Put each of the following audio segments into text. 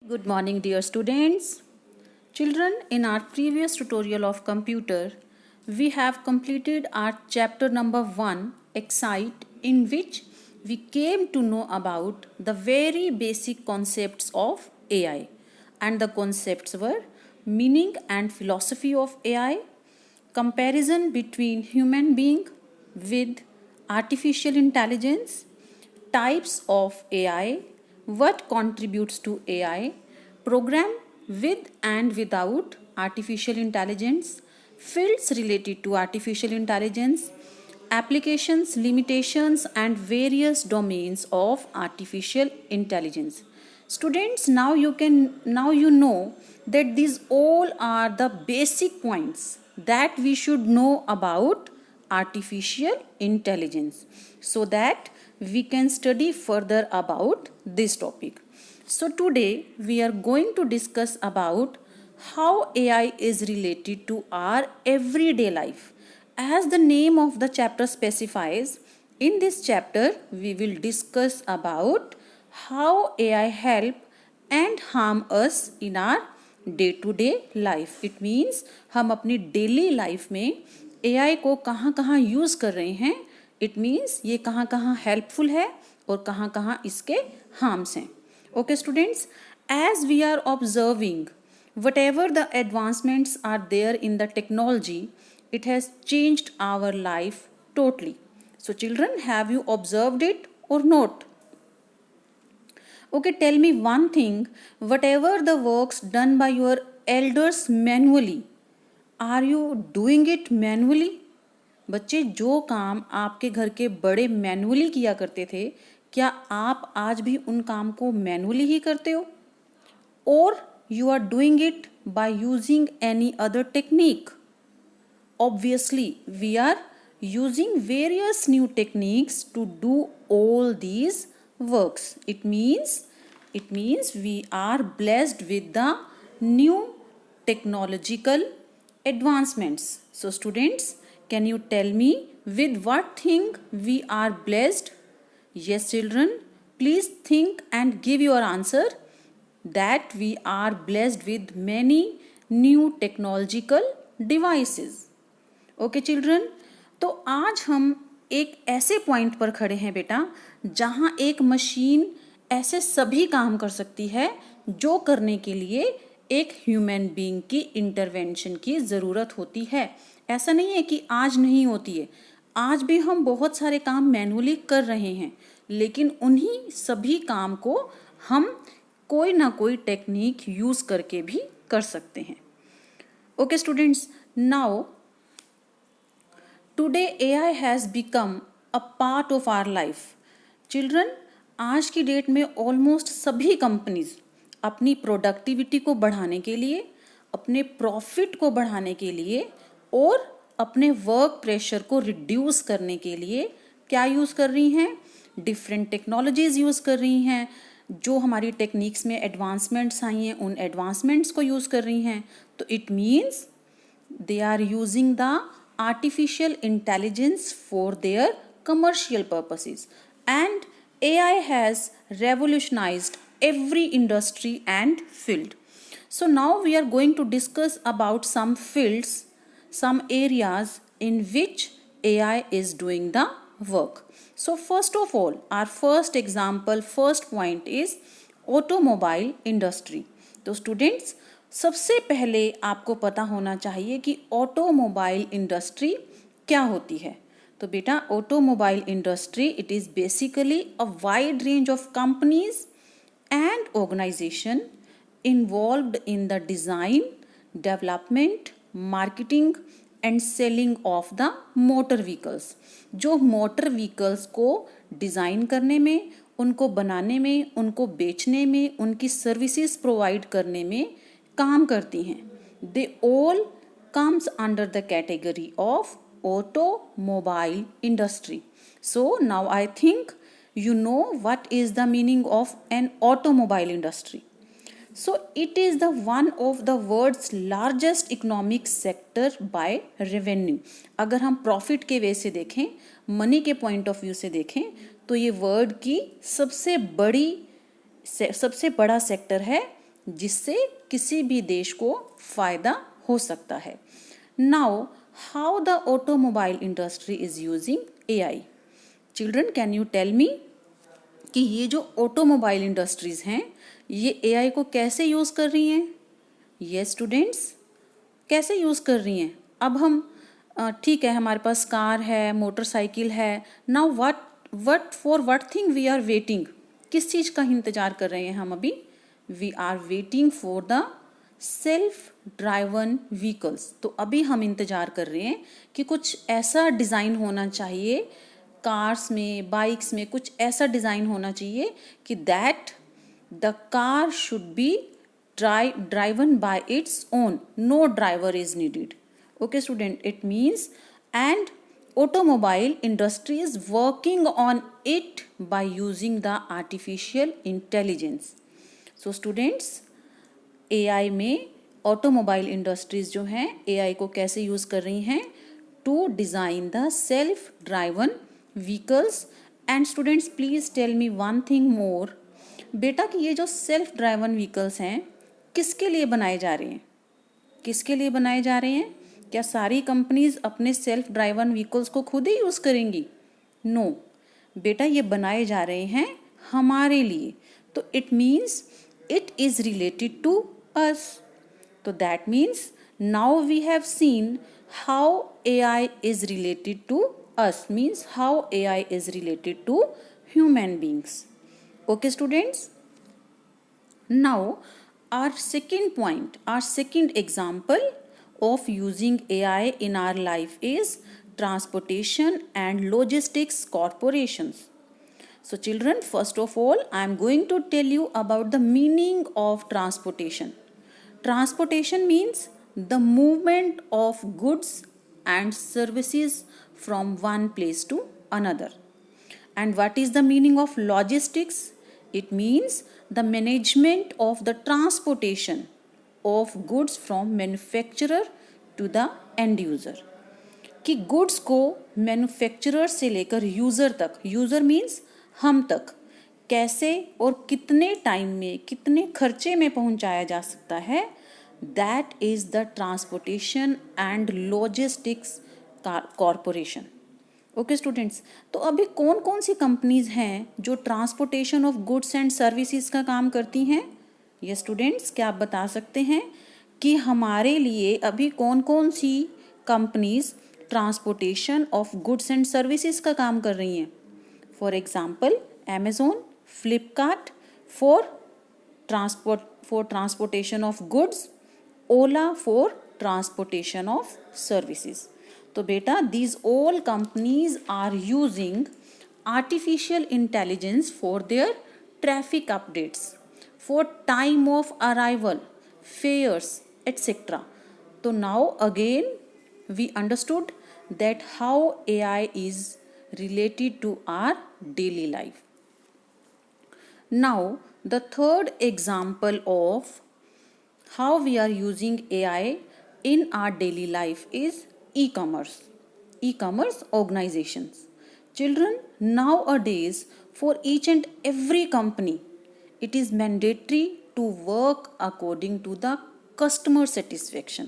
Good morning, dear students. Children, in our previous tutorial of computer, we have completed our chapter number 1, Excite, in which we came to know about the very basic concepts of AI. And the concepts were meaning and philosophy of AI, comparison between human being with artificial intelligence, types of AI, what contributes to AI, program with and without artificial intelligence, fields related to artificial intelligence, applications, limitations, and various domains of artificial intelligence. Students, now you know that these all are the basic points that we should know about artificial intelligence so that we can study further about this topic. So today we are going to discuss about how AI is related to our everyday life. As the name of the chapter specifies, in this chapter we will discuss about how AI help and harm us in our day to day life. It means हम अपनी daily life में AI को कहाँ कहाँ use कर रहे हैं. It means ये कहाँ कहाँ हेल्पफुल है और कहाँ कहाँ इसके हार्म्स हैं. Okay students, as we are observing whatever the advancements are there in the technology, it has changed our life totally. So children, have you observed it or not? Okay, tell me one thing. Whatever the works done by your elders manually, are you doing it manually? बच्चे, जो काम आपके घर के बड़े manually किया करते थे, क्या आप आज भी उन काम को मैनुअली ही करते हो? और you are doing it by using any other technique? Obviously, we are using various new techniques to do all these works. It means we are blessed with the new technological advancements. So students, can you tell me with what thing we are blessed? Yes children, please think and give your answer that we are blessed with many new technological devices. Okay children, तो आज हम एक ऐसे point पर खड़े हैं बेटा जहाँ एक मशीन ऐसे सभी काम कर सकती है जो करने के लिए एक ह्यूमन बीइंग की इंटरवेंशन की ज़रूरत होती है. ऐसा नहीं है कि आज नहीं होती है, आज भी हम बहुत सारे काम मैनुअली कर रहे हैं, लेकिन उन्हीं सभी काम को हम कोई ना कोई टेक्निक यूज़ करके भी कर सकते हैं. Okay students, now today AI has become a part of our life. Children, आज की डेट में ऑलमोस्ट सभी कंपनीज अपनी प्रोडक्टिविटी को बढ़ाने के लिए, अपने प्रॉफिट को बढ़ाने के लिए और अपने वर्क प्रेशर को रिड्यूस करने के लिए क्या यूज़ कर रही हैं? डिफरेंट टेक्नोलॉजीज़ यूज़ कर रही हैं. जो हमारी टेक्निक्स में एडवांसमेंट्स आई हैं उन एडवांसमेंट्स को यूज़ कर रही हैं. तो it means they are using the artificial intelligence for their commercial purposes, and AI has revolutionized every industry and field. So now we are going to discuss about some fields, some areas in which AI is doing the work. So first of all, our first point is automobile industry. तो students, सबसे पहले आपको पता होना चाहिए कि automobile industry क्या होती है. तो बेटा, automobile industry it is basically a wide range of companies and organisation involved in the design, development, marketing and selling of the motor vehicles. जो मोटर व्हीकल्स को डिज़ाइन करने में, उनको बनाने में, उनको बेचने में, उनकी सर्विसेज प्रोवाइड करने में काम करती हैं. They all comes under the category of automobile industry. So now I think you know what is the meaning of an automobile industry. So it is the one of the world's largest economic sector by revenue. अगर हम profit के वे से देखें, money के point of view से देखें, तो ये वर्ल्ड की सबसे बड़ा सेक्टर है जिससे किसी भी देश को फायदा हो सकता है। Now how the automobile industry is using AI. Children, can you tell me कि ये जो ऑटोमोबाइल इंडस्ट्रीज हैं ये एआई को कैसे यूज़ कर रही हैं? यस स्टूडेंट्स, कैसे यूज़ कर रही हैं? अब हम ठीक है, हमारे पास कार है, मोटरसाइकिल है। Now what thing we are waiting, किस चीज़ का इंतजार कर रहे हैं हम अभी? We are waiting for the self driven vehicles. तो अभी हम इंतजार कर रहे हैं कि कुछ ऐसा डिज़ाइन होना चाहिए कार्स में, बाइक्स में, कुछ ऐसा डिज़ाइन होना चाहिए कि that the car should be driven by its own, no driver is needed. Okay student, it means and automobile industry is working on it by using the artificial intelligence. So students, AI में automobile industries जो हैं AI को कैसे use कर रही हैं to design the self driven vehicles. And students, please tell me one thing more. बेटा कि ये जो सेल्फ ड्राइवन व्हीकल्स हैं किसके लिए बनाए जा रहे हैं? किसके लिए बनाए जा रहे हैं? क्या सारी कंपनीज अपने सेल्फ ड्राइवन व्हीकल्स को खुद ही यूज़ करेंगी? नो बेटा, ये बनाए जा रहे हैं हमारे लिए। तो it means it is related to us. तो that means now we have seen how AI is related to us, means how AI is related to human beings. Okay students, now our second point, our second example of using AI in our life is transportation and logistics corporations. So children, first of all, I am going to tell you about the meaning of transportation. Transportation means the movement of goods and services from one place to another. And what is the meaning of logistics? It means the management of the transportation of goods from manufacturer to the end user. कि goods को manufacturer से लेकर user तक, user means हम तक, कैसे और कितने टाइम में, कितने खर्चे में पहुंचाया जा सकता है, that is the transportation and logistics corporation. Okay students, तो अभी कौन कौन सी कंपनीज हैं जो transportation of goods and services का काम करती हैं? ये स्टूडेंट्स, क्या आप बता सकते हैं कि हमारे लिए अभी कौन कौन सी companies transportation of goods and services का काम कर रही हैं? For example Amazon, Flipkart for transportation of goods, Ola for transportation of services. तो बेटा, these all companies are using artificial intelligence for their traffic updates, for time of arrival, fares, etc. So now again we understood that how AI is related to our daily life. Now the third example of how we are using AI in our daily life is e-commerce organizations. Children, nowadays for each and every company it is mandatory to work according to the customer satisfaction.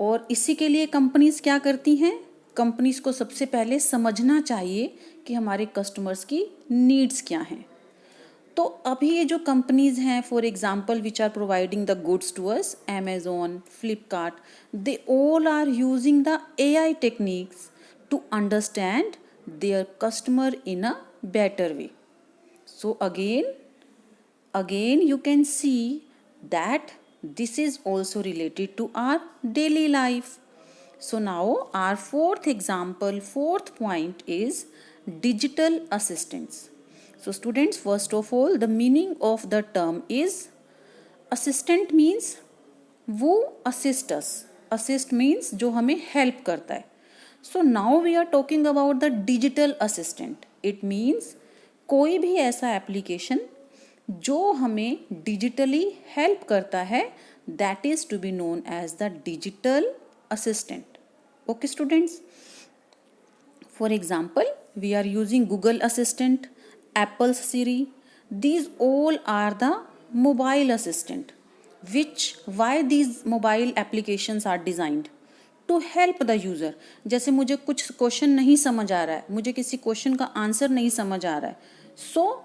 और इसी के लिए companies क्या करती हैं? Companies को सबसे पहले समझना चाहिए कि हमारे कस्टमर्स की नीड्स क्या हैं। तो अभी ये जो कंपनीज हैं, for example which are providing the goods to us, Amazon, Flipkart, they all are using the AI techniques to understand their customer in a better way. So again you can see that this is also related to our daily life. So now our fourth point is digital assistants. So students, first of all, the meaning of the term is assistant means वो assist us. Assist means जो हमें help करता है. So now we are talking about the digital assistant. It means कोई भी ऐसा application जो हमें digitally help करता है, that is to be known as the digital assistant. Okay students? For example, we are using Google Assistant, Apple's Siri. These all are the mobile assistant, which why these mobile applications are designed to help the user. जैसे मुझे कुछ question नहीं समझ आ रहा है, मुझे किसी question का आंसर नहीं समझ आ रहा है, so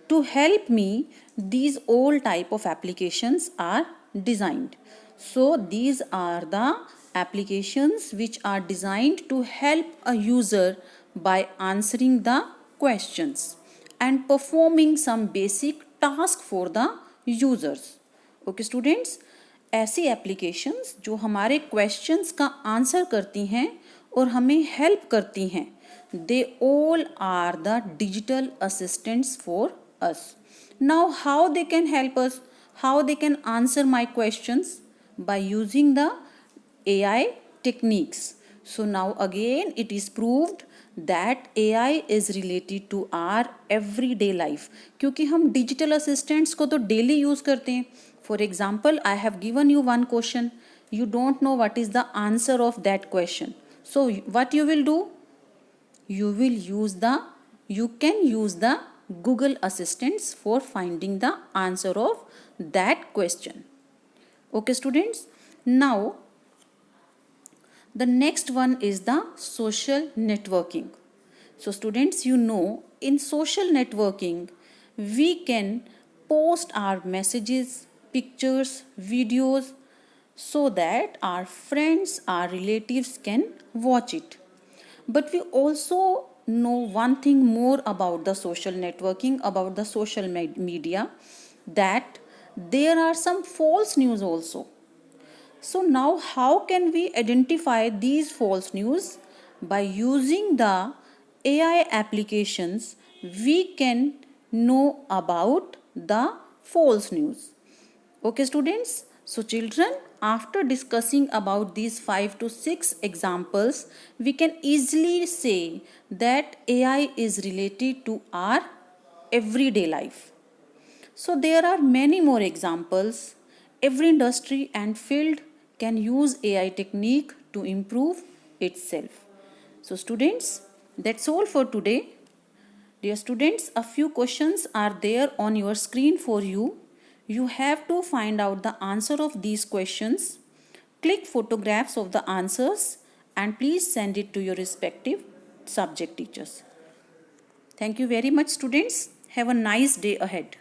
to help me these all type of applications are designed. So these are the applications which are designed to help a user by answering the questions and performing some basic task for the users. Okay students, ऐसी applications जो हमारे questions का answer करती हैं और हमें help करती हैं, they all are the digital assistants for us. Now how they can help us, how they can answer my questions? By using the AI techniques. So now again it is proved that AI is related to our everyday life, क्योंकि हम digital assistants को तो daily use करते हैं. For example, I have given you one question, you don't know what is the answer of that question, so what you will do, you can use the Google assistants for finding the answer of that question. Okay students, now the next one is the social networking. So students, you know, in social networking we can post our messages, pictures, videos, so that our friends, our relatives can watch it. But we also know one thing more about the social networking, about the social media, that there are some false news also. So now how can we identify these false news? By using the AI applications, we can know about the false news. Okay students, so children, after discussing about these 5 to 6 examples, we can easily say that AI is related to our everyday life. So there are many more examples. Every industry and field can use AI technique to improve itself. So students, that's all for today. Dear students, a few questions are there on your screen for you. You have to find out the answer of these questions. Click photographs of the answers and please send it to your respective subject teachers. Thank you very much students. Have a nice day ahead.